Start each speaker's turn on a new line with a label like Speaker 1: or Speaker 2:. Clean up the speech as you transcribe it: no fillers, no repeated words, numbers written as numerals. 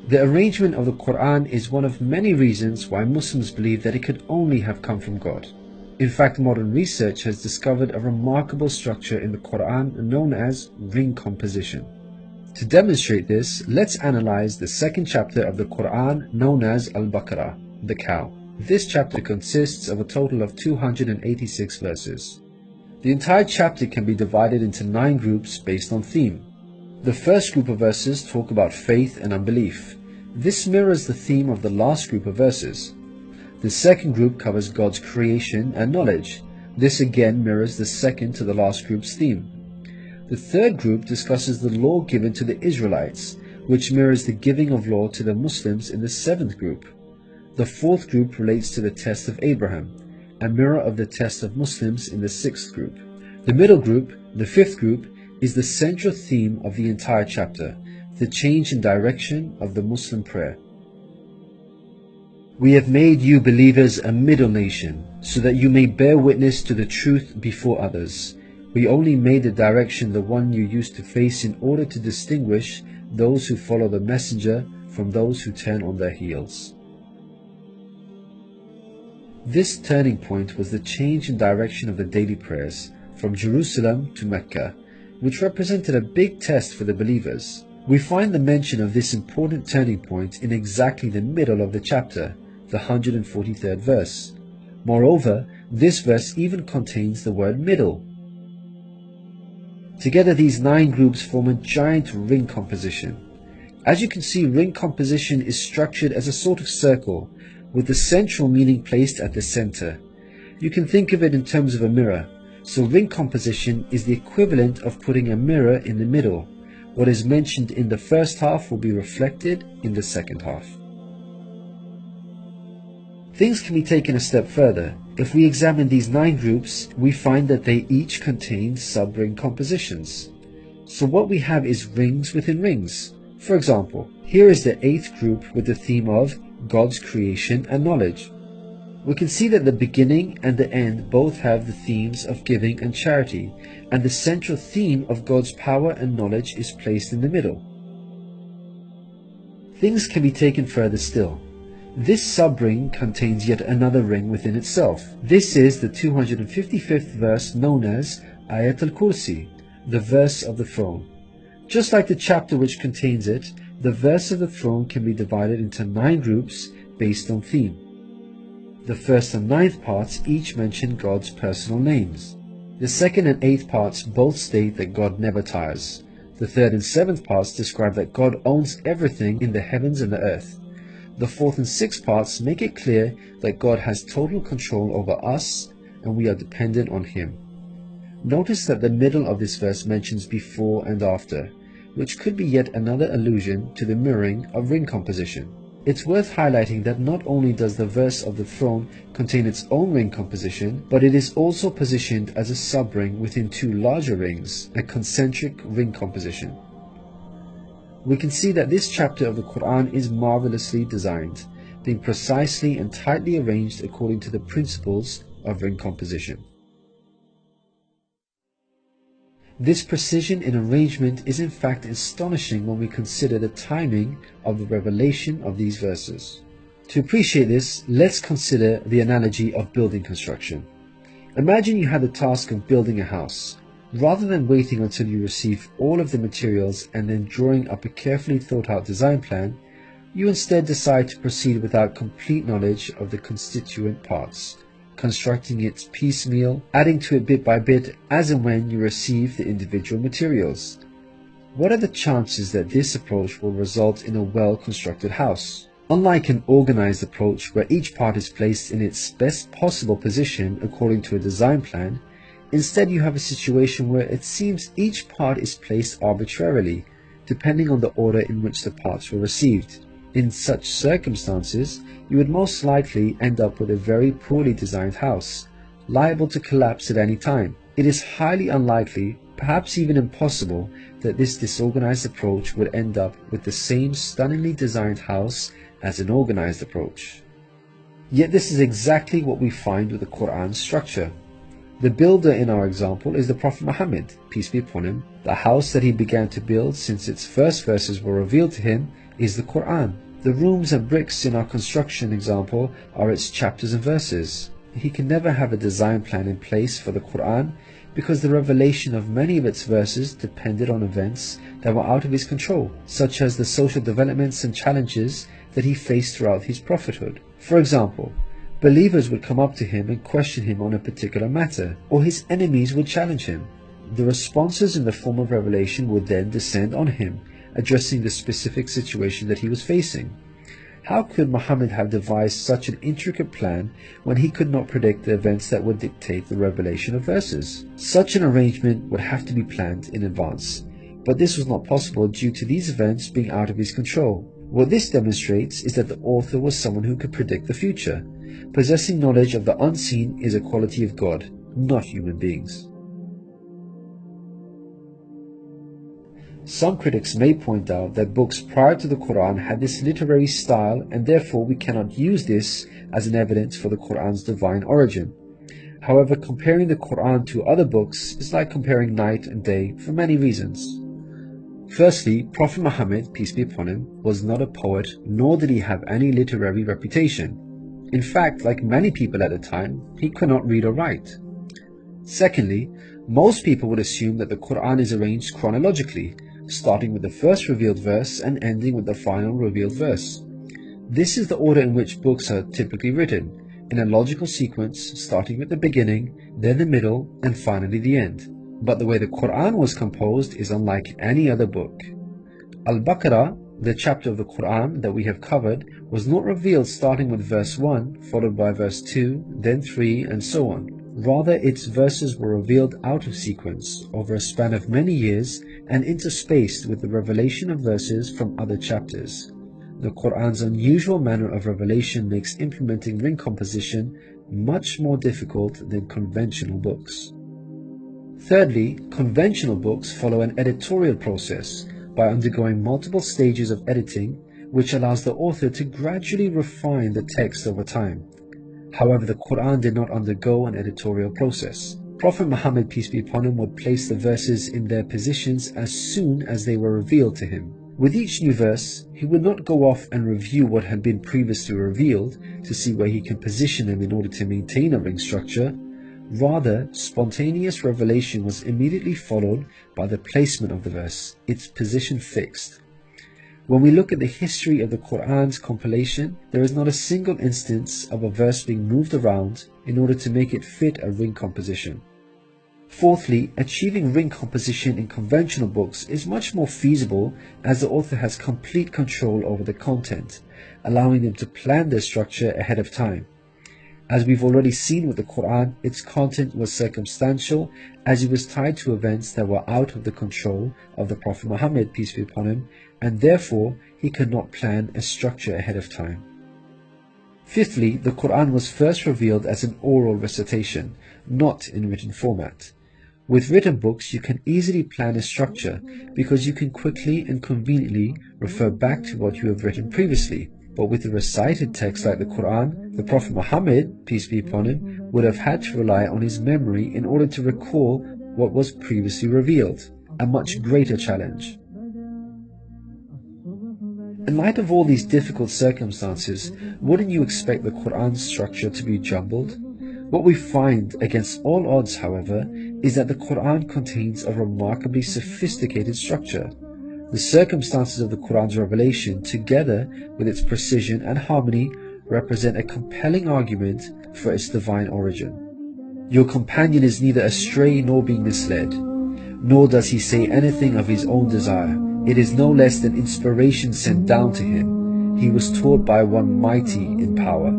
Speaker 1: The arrangement of the Quran is one of many reasons why Muslims believe that it could only have come from God. In fact, modern research has discovered a remarkable structure in the Quran known as ring composition. To demonstrate this, let's analyze the second chapter of the Quran known as Al-Baqarah, the cow. This chapter consists of a total of 286 verses. The entire chapter can be divided into 9 groups based on theme. The first group of verses talk about faith and unbelief. This mirrors the theme of the last group of verses. The second group covers God's creation and knowledge. This again mirrors the second to the last group's theme. The third group discusses the law given to the Israelites, which mirrors the giving of law to the Muslims in the 7th group. The fourth group relates to the test of Abraham, a mirror of the test of Muslims in the 6th group. The middle group, the 5th group, is the central theme of the entire chapter, the change in direction of the Muslim prayer. We have made you believers a middle nation, so that you may bear witness to the truth before others. We only made the direction the one you used to face in order to distinguish those who follow the messenger from those who turn on their heels. This turning point was the change in direction of the daily prayers from Jerusalem to Mecca, which represented a big test for the believers. We find the mention of this important turning point in exactly the middle of the chapter, the 143rd verse. Moreover, this verse even contains the word middle. Together these 9 groups form a giant ring composition. As you can see, ring composition is structured as a sort of circle, with the central meaning placed at the center. You can think of it in terms of a mirror, so ring composition is the equivalent of putting a mirror in the middle. What is mentioned in the first half will be reflected in the second half. Things can be taken a step further. If we examine these 9 groups, we find that they each contain sub-ring compositions. So what we have is rings within rings. For example, here is the 8th group with the theme of God's creation and knowledge. We can see that the beginning and the end both have the themes of giving and charity, and the central theme of God's power and knowledge is placed in the middle. Things can be taken further still. This sub-ring contains yet another ring within itself. This is the 255th verse known as Ayat al-Kursi, the verse of the throne. Just like the chapter which contains it, the verse of the throne can be divided into 9 groups based on theme. The 1st and 9th parts each mention God's personal names. The 2nd and 8th parts both state that God never tires. The 3rd and 7th parts describe that God owns everything in the heavens and the earth. The 4th and 6th parts make it clear that God has total control over us and we are dependent on Him. Notice that the middle of this verse mentions before and after, which could be yet another allusion to the mirroring of ring composition. It's worth highlighting that not only does the verse of the throne contain its own ring composition, but it is also positioned as a sub-ring within 2 larger rings, a concentric ring composition. We can see that this chapter of the Quran is marvelously designed, being precisely and tightly arranged according to the principles of ring composition. This precision in arrangement is in fact astonishing when we consider the timing of the revelation of these verses. To appreciate this, let's consider the analogy of building construction. Imagine you had the task of building a house. Rather than waiting until you receive all of the materials and then drawing up a carefully thought out design plan, you instead decide to proceed without complete knowledge of the constituent parts, constructing it piecemeal, adding to it bit by bit as and when you receive the individual materials. What are the chances that this approach will result in a well-constructed house? Unlike an organized approach where each part is placed in its best possible position according to a design plan, instead you have a situation where it seems each part is placed arbitrarily, depending on the order in which the parts were received. In such circumstances, you would most likely end up with a very poorly designed house, liable to collapse at any time. It is highly unlikely, perhaps even impossible, that this disorganized approach would end up with the same stunningly designed house as an organized approach. Yet this is exactly what we find with the Quran's structure. The builder in our example is the Prophet Muhammad, peace be upon him. The house that he began to build since its first verses were revealed to him is the Quran. The rooms and bricks in our construction example are its chapters and verses. He can never have a design plan in place for the Quran because the revelation of many of its verses depended on events that were out of his control, such as the social developments and challenges that he faced throughout his prophethood. For example, believers would come up to him and question him on a particular matter, or his enemies would challenge him. The responses in the form of revelation would then descend on him, addressing the specific situation that he was facing. How could Muhammad have devised such an intricate plan when he could not predict the events that would dictate the revelation of verses? Such an arrangement would have to be planned in advance, but this was not possible due to these events being out of his control. What this demonstrates is that the author was someone who could predict the future. Possessing knowledge of the unseen is a quality of God, not human beings. Some critics may point out that books prior to the Quran had this literary style, and therefore we cannot use this as an evidence for the Quran's divine origin. However, comparing the Quran to other books is like comparing night and day for many reasons. Firstly, Prophet Muhammad, peace be upon him, was not a poet, nor did he have any literary reputation. In fact, like many people at the time, he could not read or write. Secondly, most people would assume that the Quran is arranged chronologically, starting with the first revealed verse and ending with the final revealed verse. This is the order in which books are typically written, in a logical sequence starting with the beginning, then the middle, and finally the end. But the way the Quran was composed is unlike any other book. Al-Baqarah, the chapter of the Quran that we have covered, was not revealed starting with verse 1, followed by verse 2, then 3, and so on. Rather, its verses were revealed out of sequence, over a span of many years, and interspaced with the revelation of verses from other chapters. The Quran's unusual manner of revelation makes implementing ring composition much more difficult than conventional books. Thirdly, conventional books follow an editorial process by undergoing multiple stages of editing, which allows the author to gradually refine the text over time. However, the Quran did not undergo an editorial process. Prophet Muhammad, peace be upon him, would place the verses in their positions as soon as they were revealed to him. With each new verse, he would not go off and review what had been previously revealed to see where he can position them in order to maintain a ring structure. Rather, spontaneous revelation was immediately followed by the placement of the verse, its position fixed. When we look at the history of the Quran's compilation, there is not a single instance of a verse being moved around in order to make it fit a ring composition. Fourthly, achieving ring composition in conventional books is much more feasible as the author has complete control over the content, allowing them to plan their structure ahead of time. As we've already seen with the Quran, its content was circumstantial as it was tied to events that were out of the control of the Prophet Muhammad, peace be upon him, and therefore he could not plan a structure ahead of time. Fifthly, the Quran was first revealed as an oral recitation, not in written format. With written books, you can easily plan a structure because you can quickly and conveniently refer back to what you have written previously. But with a recited text like the Quran, the Prophet Muhammad, peace be upon him, would have had to rely on his memory in order to recall what was previously revealed, a much greater challenge. In light of all these difficult circumstances, wouldn't you expect the Quran's structure to be jumbled? What we find against all odds, however, is that the Quran contains a remarkably sophisticated structure. The circumstances of the Quran's revelation, together with its precision and harmony, represent a compelling argument for its divine origin. Your companion is neither astray nor being misled, nor does he say anything of his own desire. It is no less than inspiration sent down to him. He was taught by one mighty in power.